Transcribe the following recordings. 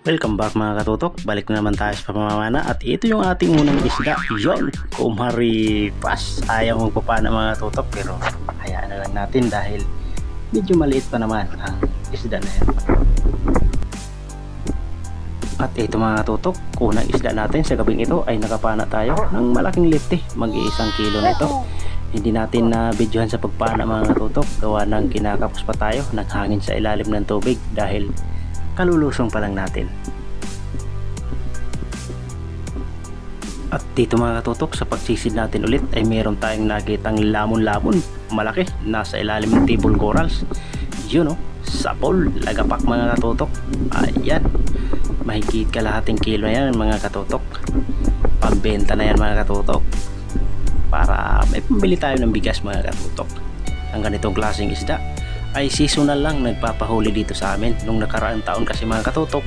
Welcome back mga katutok, balik na naman tayo sa pamamana at ito yung ating unang isda. Yon, kumaripas. Ayaw magpapana mga katutok pero hayaan na lang natin dahil medyo maliit pa naman ang isda na yan. At ito mga katutok, unang isda natin sa gabing ito ay nakapana tayo ng malaking lifty, mag-1 kilo na ito. Hindi natin na videohan sa pagpana mga katutok, gawa ng kinakapos pa tayo, naghangin sa ilalim ng tubig dahil kalulusong pa lang natin. At dito mga katutok, sa pagsisid natin ulit ay meron tayong nakitang lamon-lamon malaki nasa ilalim ng table corals. Yun o, sapol, lagapak mga katutok. Ayan, mahigit kalahating kilo na yan mga katutok. Pambenta na yan mga katutok para may pambili tayo ng bigas mga katutok. Ang ganitong klaseng isda ay seasonal lang nagpapahuli dito sa amin. Nung nakaraang taon kasi mga katutok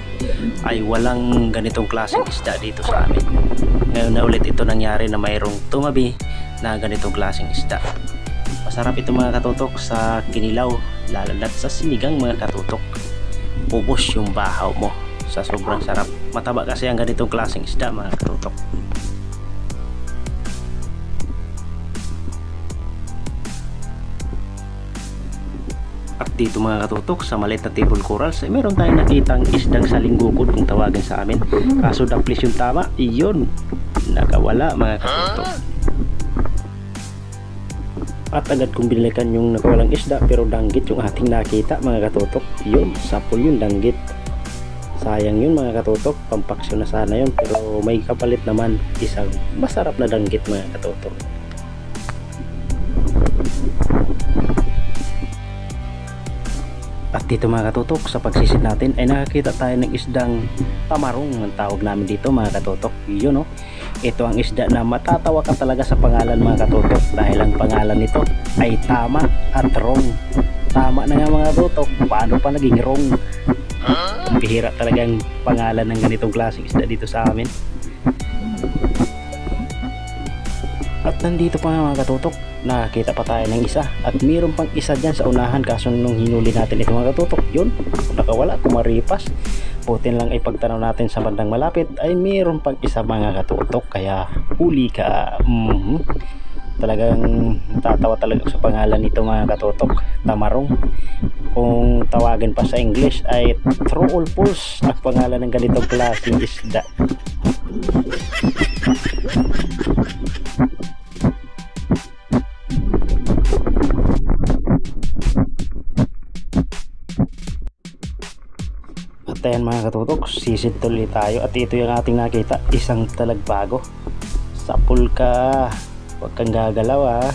ay walang ganitong klaseng isda dito sa amin. Ngayon na ulit ito nangyari na mayroong tumabi na ganitong klaseng isda. Masarap ito mga katutok sa kinilaw, lalo na sa sinigang mga katutok. Ubos yung bahaw mo sa sobrang sarap. Mataba kasi ang ganitong klaseng isda mga katutok. At dito mga katutok, sa maliit na table corals ay meron tayong nakitang isdang salinggukod kung tawagin sa amin. Kaso daplis yung tama, iyon, nakawala mga katutok. At agad kong binalikan yung nakawalang isda pero danggit yung ating nakita mga katutok. Yun, sapol yung danggit. Sayang yun mga katutok, pampaksyon na sana yun pero may kapalit naman isang masarap na danggit mga katutok. At dito mga katutok, sa pagsisid natin ay nakakita tayo ng isdang tamarong ang tawag namin dito mga katutok. Yun o, ito ang isda na matatawa ka talaga sa pangalan mga katutok dahil ang pangalan nito ay tama at wrong. Tama na nga mga katutok, paano pa naging wrong? Bihira talagang pangalan ng ganitong klaseng isda dito sa amin. At nandito pa nga mga katutok, nakakita pa tayo ng isa at mayroon pang isa dyan sa unahan kaso nung hinuli natin ito mga katutok, yun, nakawala, kumaripas. Putin lang ay pagtanaw natin sa bandang malapit ay mayroon pang isa mga katutok kaya huli ka. Talagang tatawa talaga sa pangalan nito mga katutok, tamarong. Kung tawagin pa sa English ay true or false ang pangalan ng ganitong klaseng isda. At ayan mga katutok, sisid tuloy tayo at ito yung ating nakita, isang talagbago. Sapul ka, huwag kang gagalaw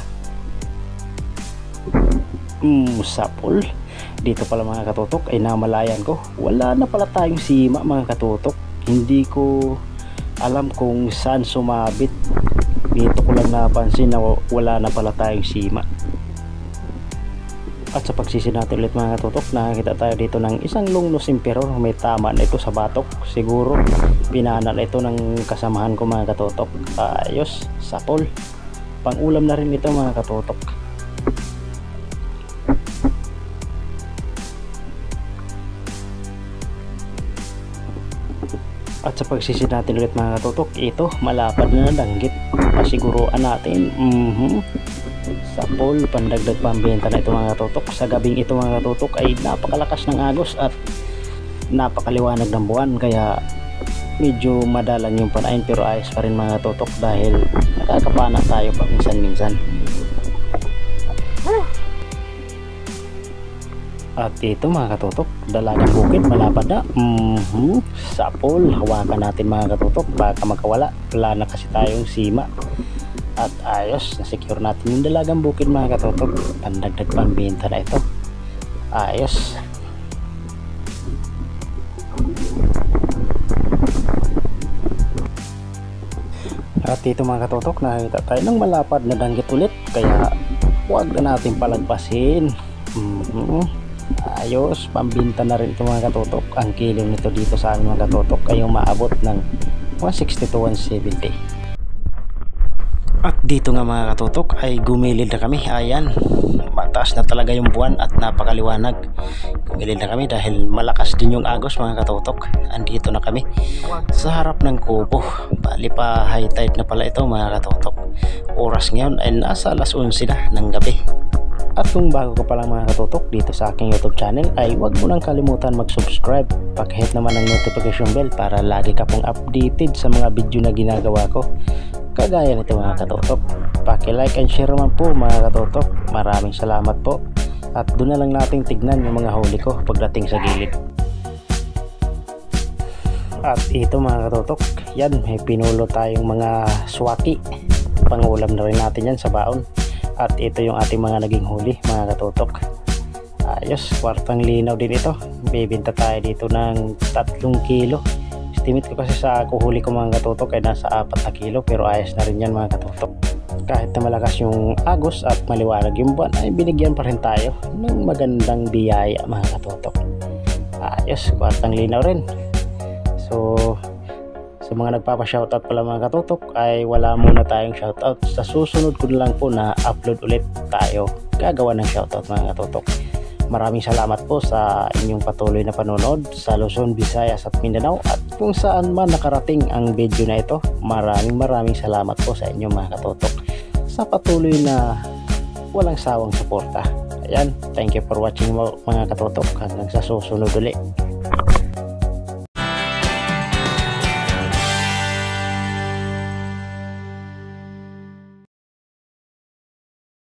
sapul. Dito pala mga katutok ay namalayan ko, wala na pala tayong sima mga katutok. Hindi ko alam kung saan sumabit, dito ko lang napansin na wala na pala tayong sima. At sa pagsisid natin ulit mga katutok, nakakita tayo dito ng isang lungnos emperor. May tama na ito sa batok, siguro pinana na ito ng kasamahan ko mga katutok. Ayos, sapol, pang ulam na rin ito mga katutok. At sa pagsisid natin ulit mga katutok, ito malapad na danggit, pasiguruan natin. Sapol, pandagdag pambenta na ito mga katutok. Sa gabing ito mga katutok ay napakalakas ng agos at napakaliwanag ng buwan kaya medyo madalang yung panain pero ayos pa rin mga katutok dahil nakakapana tayo pa minsan-minsan. At ito mga katutok, dalagang bukid, malapad na. Sapol, hawakan natin mga katutok, baka makawala, wala na kasi tayong sima. At ayos, na-secure natin yung dalagang bukid mga katutok. Pandagdag pambenta na ito. Ayos. At ito mga katutok, nakakita tayo ng malapad na danggit ulit. Kaya huwag na natin palagpasin. Ayos, pambinta na rin ito mga katutok. Ang kilo nito dito sa amin mga katutok ay umaabot ng 160 to 170. At dito nga mga katutok ay gumilid na kami. Ayan, mataas na talaga yung buwan at napakaliwanag. Gumilid na kami dahil malakas din yung agos mga katutok. Andito na kami sa harap ng kubo. Bali pa high tide na pala ito mga katutok. Oras ngayon ay nasa alas 11 na ng gabi. At kung bago ka pa lang mga katutok dito sa aking YouTube channel ay huwag mo nang kalimutan mag-subscribe. Pakihit naman ang notification bell para lagi ka pong updated sa mga video na ginagawa ko. Kagaya nito mga katutok. Paki-like and share naman po mga katutok. Maraming salamat po. At doon na lang nating tignan yung mga huli ko pagdating sa gilid. At ito mga katutok, yan may pinulo tayong mga swaki. Pangulam na rin natin yan sa baon. At ito yung ating mga naging huli mga katutok. Ayos, kwartang linaw din ito. Bibinta tayo dito ng 3 kilo. Estimate ko kasi sa kuhuli ko mga katutok ay nasa 4 na kilo, pero ayos na rin yan mga katutok. Kahit na malakas yung agos at maliwanag yung buwan ay binigyan pa rin tayo ng magandang biyaya mga katutok. Ayos, kwartang linaw rin. So sa mga nagpapa-shoutout pala mga katutok ay wala muna tayong shoutout. Sa susunod ko lang po na upload ulit tayo gagawa ng shoutout mga katutok. Maraming salamat po sa inyong patuloy na panonood sa Luzon, Visayas at Mindanao, at kung saan man nakarating ang video na ito. Maraming salamat po sa inyo mga katutok sa patuloy na walang sawang suporta. Ayan, thank you for watching mga katutok. Hanggang sa susunod ulit.